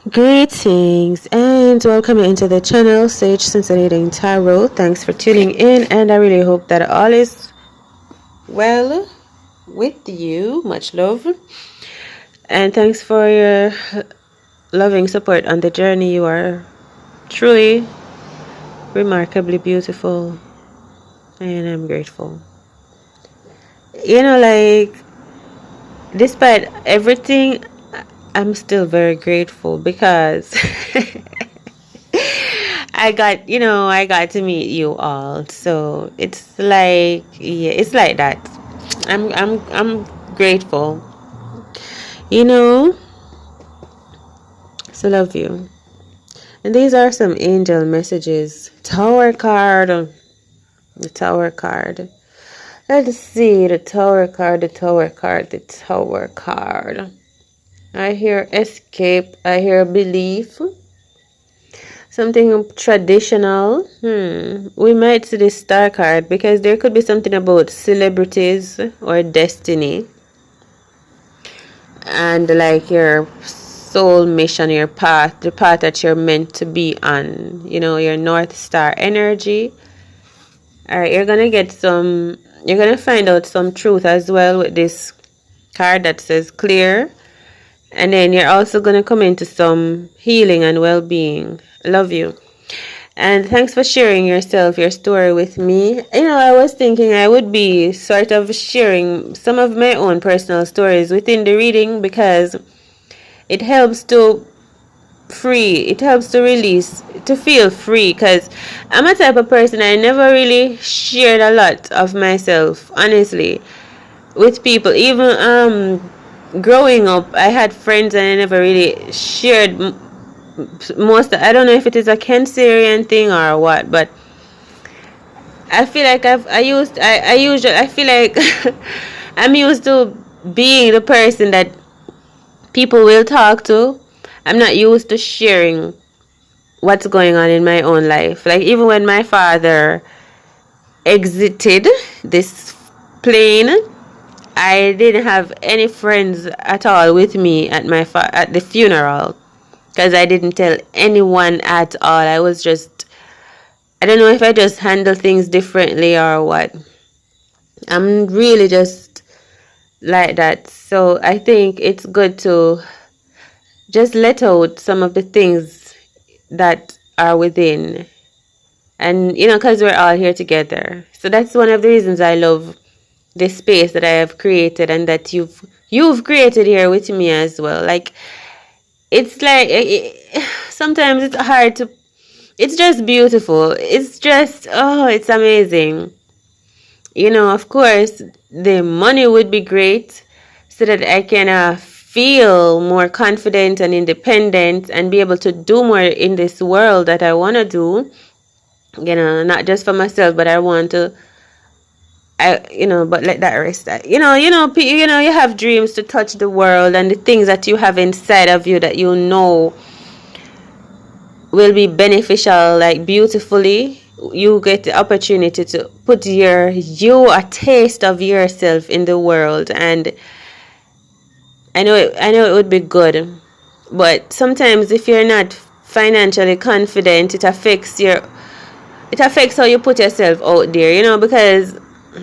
Greetings and welcome into the channel SageSunset Healing Tarot. Thanks for tuning in, and I really hope that all is well with you. Much love, and thanks for your loving support on the journey. You are truly remarkably beautiful, and I'm grateful. Like, despite everything, I'm still very grateful because I got to meet you all. So it's like, yeah, it's like that. I'm grateful. So love you. And these are some angel messages. Tower card. The Tower card. Let's see the Tower card, the Tower card, the Tower card. I hear escape. I hear belief. Something traditional. We might see the Star card because there could be something about celebrities or destiny. And like your soul mission, your path, the path that you're meant to be on. Your North Star energy. Alright, you're gonna find out some truth as well with this card that says clear. And then you're also going to come into some healing and well-being. Love you. And thanks for sharing your story with me. I was thinking I would be sort of sharing some of my own personal stories within the reading because it helps to release, to feel free. Because I'm a type of person, I never really shared a lot of myself, honestly, with people. Even growing up, I had friends and I never really shared most. I don't know if it is a Cancerian thing or what, but I feel like I feel like I'm used to being the person that people will talk to. I'm not used to sharing what's going on in my own life. Like, even when my father exited this plane, I didn't have any friends at all with me at at the funeral because I didn't tell anyone at all. I don't know if I just handle things differently or what. I'm really just like that. So I think it's good to just let out some of the things that are within. And, because we're all here together. So that's one of the reasons I love this space that I have created and that you've created here with me as well. Like, it's like sometimes it's hard to, it's just beautiful. It's just, it's amazing. Of course the money would be great so that I can feel more confident and independent and be able to do more in this world that I want to do, not just for myself, but I want to, but let that rest. You have dreams to touch the world, and the things that you have inside of you that will be beneficial, like beautifully. You get the opportunity to put a taste of yourself in the world, and I know it would be good, but sometimes if you're not financially confident, it affects how you put yourself out there, because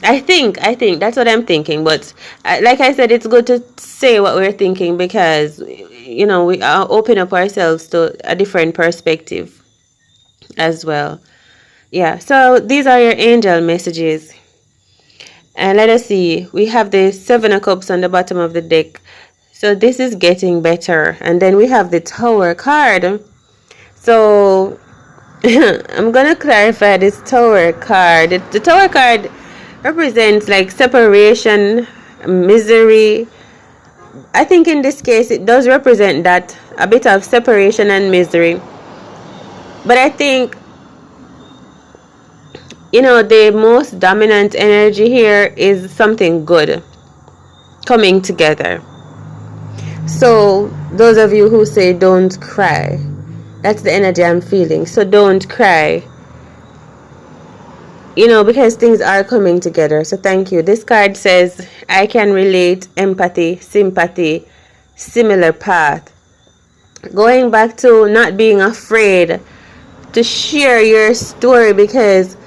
I think that's what I'm thinking. But like I said, it's good to say what we're thinking because, we open up ourselves to a different perspective as well. Yeah, so these are your angel messages. And let us see. We have the 7 of Cups on the bottom of the deck. So this is getting better. And then we have the Tower card. So I'm going to clarify this Tower card. The Tower card represents like separation, misery. I think in this case it does represent that, a bit of separation and misery. But I think, the most dominant energy here is something good coming together. So those of you who say don't cry, that's the energy I'm feeling. So don't cry. Because things are coming together. So thank you. This card says, I can relate, empathy, sympathy, similar path. going back to not being afraid to share your story, because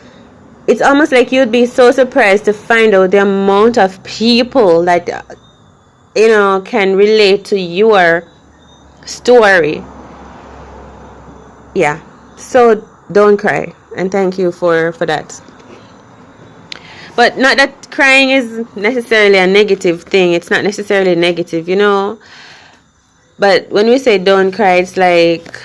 it's almost like you'd be so surprised to find out the amount of people that can relate to your story. Yeah, so don't cry, and thank you for that. But not that crying is necessarily a negative thing. It's not necessarily negative, but when we say don't cry, it's like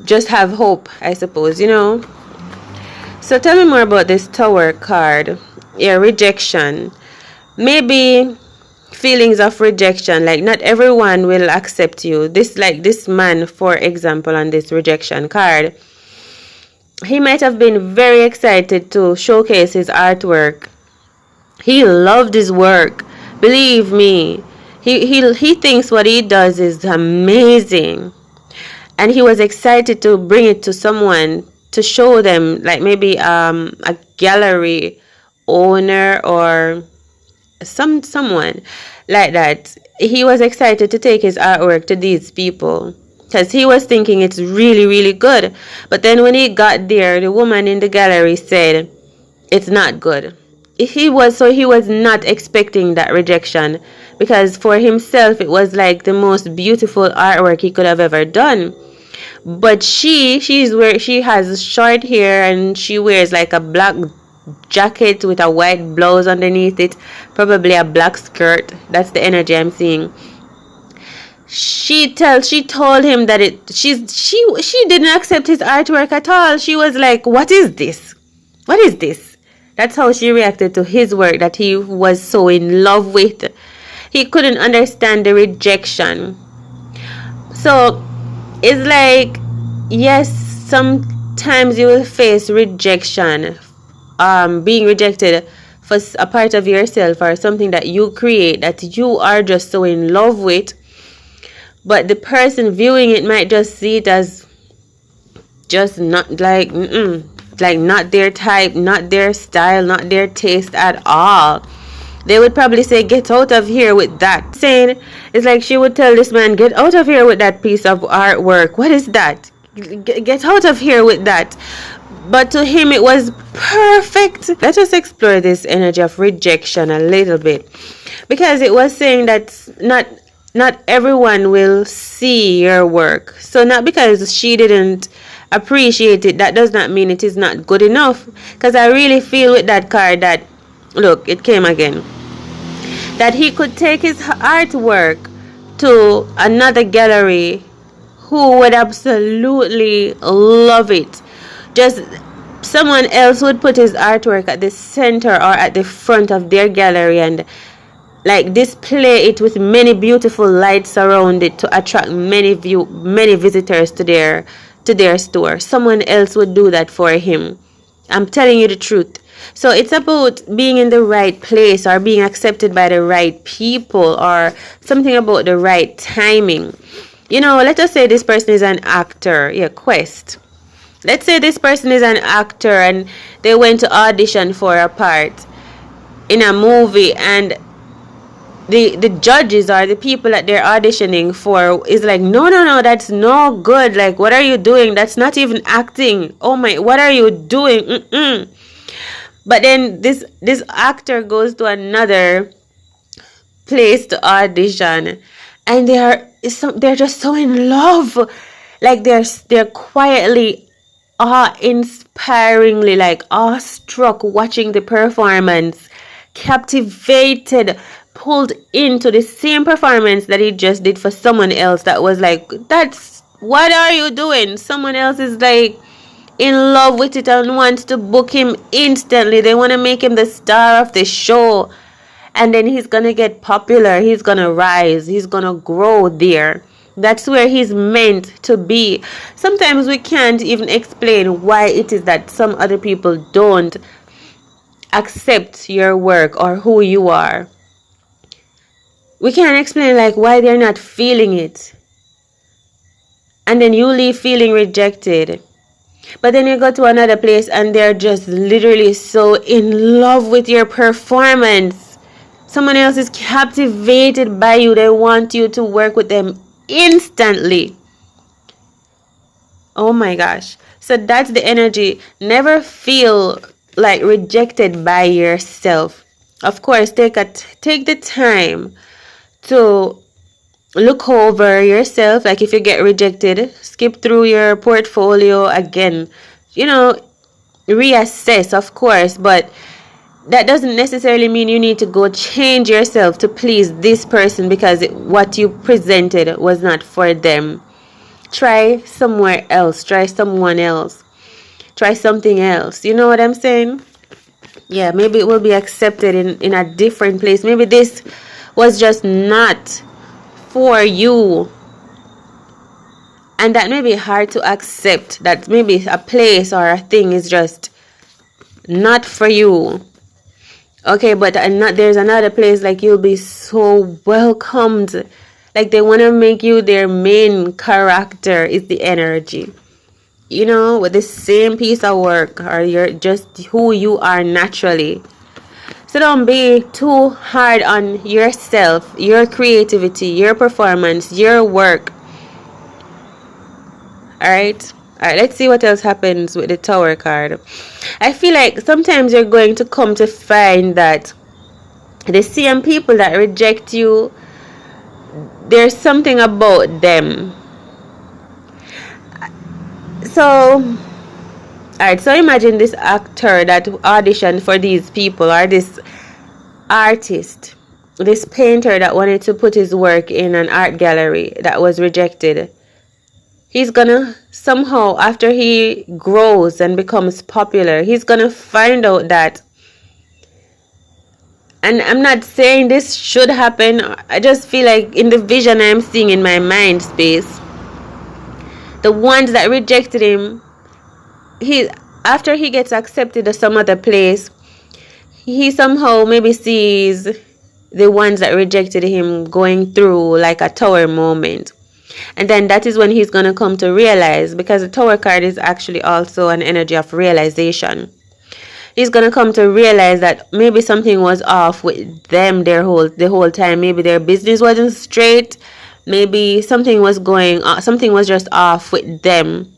just have hope, I suppose. So tell me more about this Tower card. Yeah, rejection. Maybe feelings of rejection, like not everyone will accept you. This man, for example, on this rejection card, he might have been very excited to showcase his artwork. He loved his work. Believe me, he thinks what he does is amazing, and he was excited to bring it to someone to show them, like maybe a gallery owner or someone like that. He was excited to take his artwork to these people because he was thinking it's really, really good. But then when he got there, the woman in the gallery said it's not good. He was not expecting that rejection, because for himself it was like the most beautiful artwork he could have ever done. But she has short hair, and she wears like a black jacket with a white blouse underneath it, probably a black skirt. That's the energy I'm seeing. She told him that she didn't accept his artwork at all. She was like, what is this? That's how she reacted to his work that he was so in love with. He couldn't understand the rejection. So it's like, yes, sometimes you will face rejection, being rejected for a part of yourself or something that you create that you are just so in love with. But the person viewing it might just see it as just not like not their type, not their style, not their taste at all. They would probably say, get out of here with that. Saying, it's like she would tell this man, get out of here with that piece of artwork. What is that? Get out of here with that. But to him, it was perfect. Let us explore this energy of rejection a little bit, because it was saying that not everyone will see your work. So not because she didn't appreciate it, that does not mean it is not good enough. Because I really feel with that card that, look, it came again, that he could take his artwork to another gallery who would absolutely love it. Just someone else would put his artwork at the center or at the front of their gallery and like display it with many beautiful lights around it to attract many visitors to their store. Someone else would do that for him. I'm telling you the truth. So it's about being in the right place or being accepted by the right people or something about the right timing. Let us say this person is an actor. Yeah, quest. Let's say this person is an actor and they went to audition for a part in a movie, and the judges or the people that they're auditioning for is like, no, that's no good. Like, what are you doing? That's not even acting. Oh my, what are you doing? But then this actor goes to another place to audition, and they're just so in love. Like they're quietly awe-inspiringly like awestruck watching the performance, captivated, pulled into the same performance that he just did for someone else that was like, what are you doing? Someone else is like in love with it and wants to book him instantly. They want to make him the star of the show, and then he's gonna get popular, he's gonna rise, he's gonna grow there. That's where he's meant to be. Sometimes we can't even explain why it is that some other people don't accept your work or who you are. We can't explain like why they're not feeling it. And then you leave feeling rejected. But then you go to another place and they're just literally so in love with your performance. Someone else is captivated by you. They want you to work with them instantly. Oh my gosh. So that's the energy. Never feel like rejected by yourself. Of course, take the time to look over yourself. Like if you get rejected, skip through your portfolio again. Reassess, of course, but that doesn't necessarily mean you need to go change yourself to please this person because what you presented was not for them. Try somewhere else. Try someone else. Try something else. You know what I'm saying? Yeah, maybe it will be accepted in a different place. Maybe this was just not for you. And that may be hard to accept. That maybe a place or a thing is just not for you. Okay, but there's another place like you'll be so welcomed. Like they want to make you their main character is the energy. With the same piece of work, or you're just who you are naturally. So don't be too hard on yourself, your creativity, your performance, your work. Alright, let's see what else happens with the Tower card. I feel like sometimes you're going to come to find that the same people that reject you, there's something about them. So imagine this actor that auditioned for these people, or this artist, this painter that wanted to put his work in an art gallery that was rejected. He's gonna somehow, after he grows and becomes popular, he's gonna find out that, and I'm not saying this should happen, I just feel like in the vision I'm seeing in my mind space, the ones that rejected him, after he gets accepted to some other place, he somehow maybe sees the ones that rejected him going through like a tower moment. And then that is when he's going to come to realize, because the Tower card is actually also an energy of realization. He's going to come to realize that maybe something was off with them the whole time. Maybe their business wasn't straight. Maybe something was just off with them.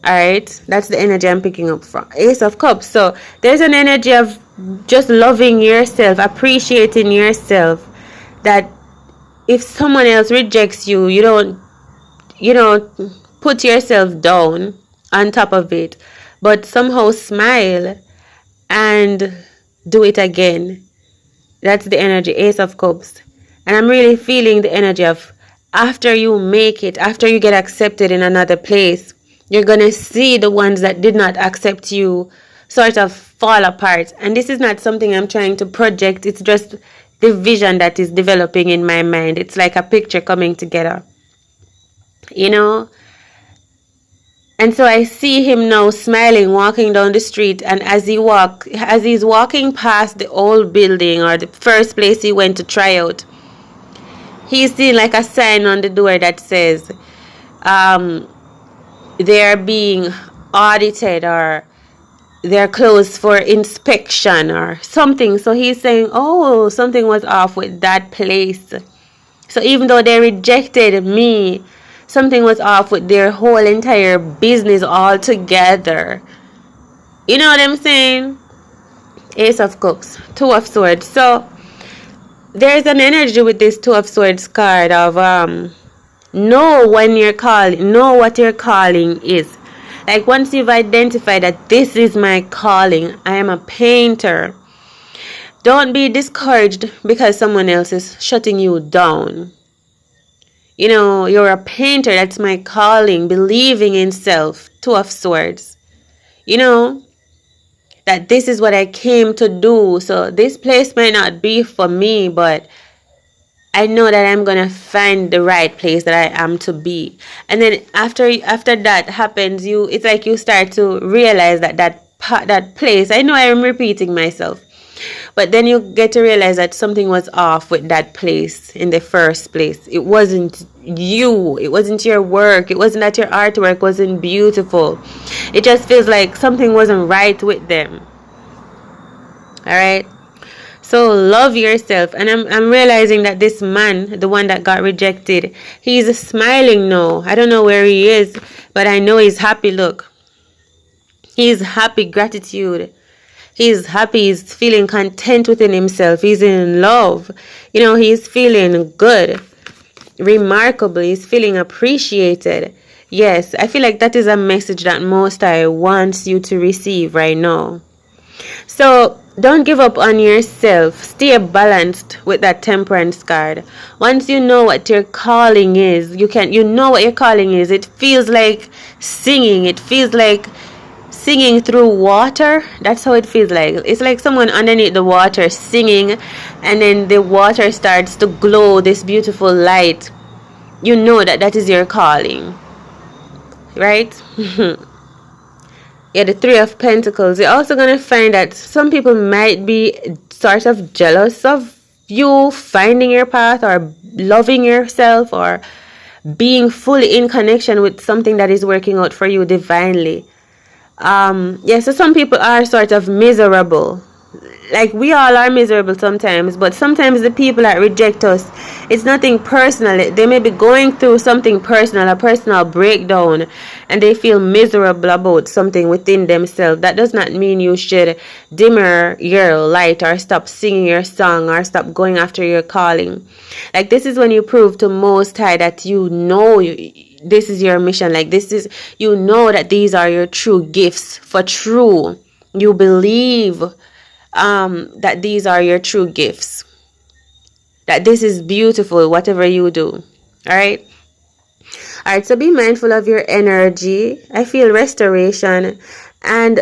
Alright, that's the energy I'm picking up from Ace of Cups. So there's an energy of just loving yourself, appreciating yourself, that if someone else rejects you, you don't put yourself down on top of it, but somehow smile and do it again. That's the energy, Ace of Cups. And I'm really feeling the energy of after you make it, after you get accepted in another place, you're going to see the ones that did not accept you sort of fall apart. And this is not something I'm trying to project. It's just the vision that is developing in my mind. It's like a picture coming together. And so I see him now smiling, walking down the street. And as he's walking past the old building, or the first place he went to try out, he's seeing like a sign on the door that says, they're being audited, or they're closed for inspection or something. So he's saying, oh, something was off with that place. So even though they rejected me, something was off with their whole entire business altogether. You know what I'm saying? Ace of Cups, Two of Swords. So there's an energy with this Two of Swords card of know when you're calling, know what your calling is. Like once you've identified that this is my calling, I am a painter, don't be discouraged because someone else is shutting you down. You're a painter, that's my calling, believing in self, Two of Swords. That this is what I came to do. So this place might not be for me, but I know that I'm going to find the right place that I am to be. And then after that happens, it's like you start to realize that place, I know I am repeating myself, but then you get to realize that something was off with that place in the first place. It wasn't you. It wasn't your work. It wasn't that your artwork wasn't beautiful. It just feels like something wasn't right with them. All right. So love yourself. And I'm realizing that this man, the one that got rejected, he's smiling now. I don't know where he is, but I know he's happy. Look, he's happy. Gratitude. He's happy. He's feeling content within himself. He's in love. You know, he's feeling good. Remarkable. He's feeling appreciated. Yes, I feel like that is a message that Most High wants you to receive right now. So don't give up on yourself. Stay balanced with that Temperance card. Once you know what your calling is, you know what your calling is. It feels like singing. It feels like singing through water. That's how it feels like. It's like someone underneath the water singing, and then the water starts to glow this beautiful light. You know that that is your calling, right? Yeah, the Three of Pentacles. You're also going to find that some people might be sort of jealous of you finding your path or loving yourself or being fully in connection with something that is working out for you divinely. Yeah, so some people are sort of miserable. Like, we all are miserable sometimes, but sometimes the people that reject us, it's nothing personal. They may be going through something personal, a personal breakdown, and they feel miserable about something within themselves. That does not mean you should dimmer your light or stop singing your song or stop going after your calling. Like, this is when you prove to Most High that you know this is your mission. Like, this is, you know that these are your true gifts for true. You believe that these are your true gifts, that this is beautiful, whatever you do. All right, so be mindful of your energy. I feel restoration, and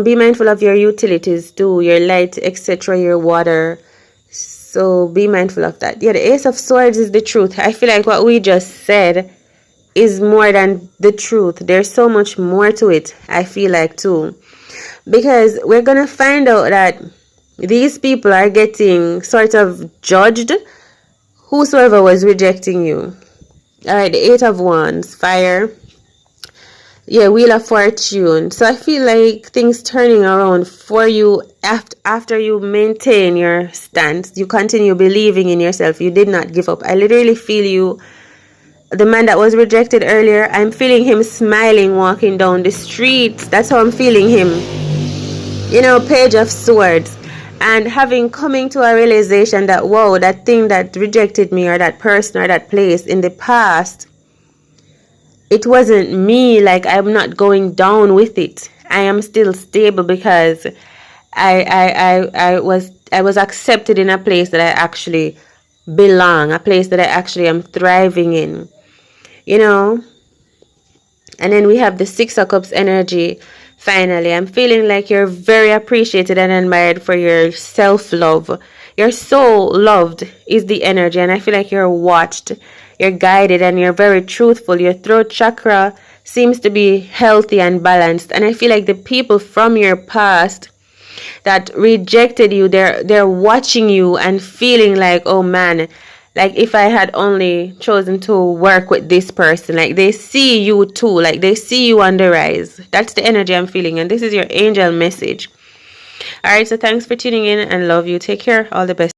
be mindful of your utilities too, your light, etc., your water. So be mindful of that. Yeah, the Ace of Swords is the truth. I feel like what we just said is more than the truth. There's so much more to it, I feel like, too. Because we're going to find out that these people are getting sort of judged, whosoever was rejecting you. Alright, the Eight of Wands, fire. Yeah, Wheel of Fortune. So I feel like things turning around for you after you maintain your stance. You continue believing in yourself. You did not give up. I literally feel you. The man that was rejected earlier, I'm feeling him smiling walking down the streets. That's how I'm feeling him. You know, Page of Swords. And coming to a realization that, whoa, that thing that rejected me or that person or that place in the past, it wasn't me. Like, I'm not going down with it. I am still stable because I was accepted in a place that I actually belong, a place that I actually am thriving in. You know, and then we have the Six of Cups energy. Finally, I'm feeling like you're very appreciated and admired for your self-love. You're so loved is the energy, and I feel like you're watched, you're guided, and you're very truthful. Your throat chakra seems to be healthy and balanced, and I feel like the people from your past that rejected you, they're watching you and feeling like, oh man, like, if I had only chosen to work with this person. Like, they see you too. Like, they see you on the rise. That's the energy I'm feeling. And this is your angel message. All right, so thanks for tuning in and love you. Take care. All the best.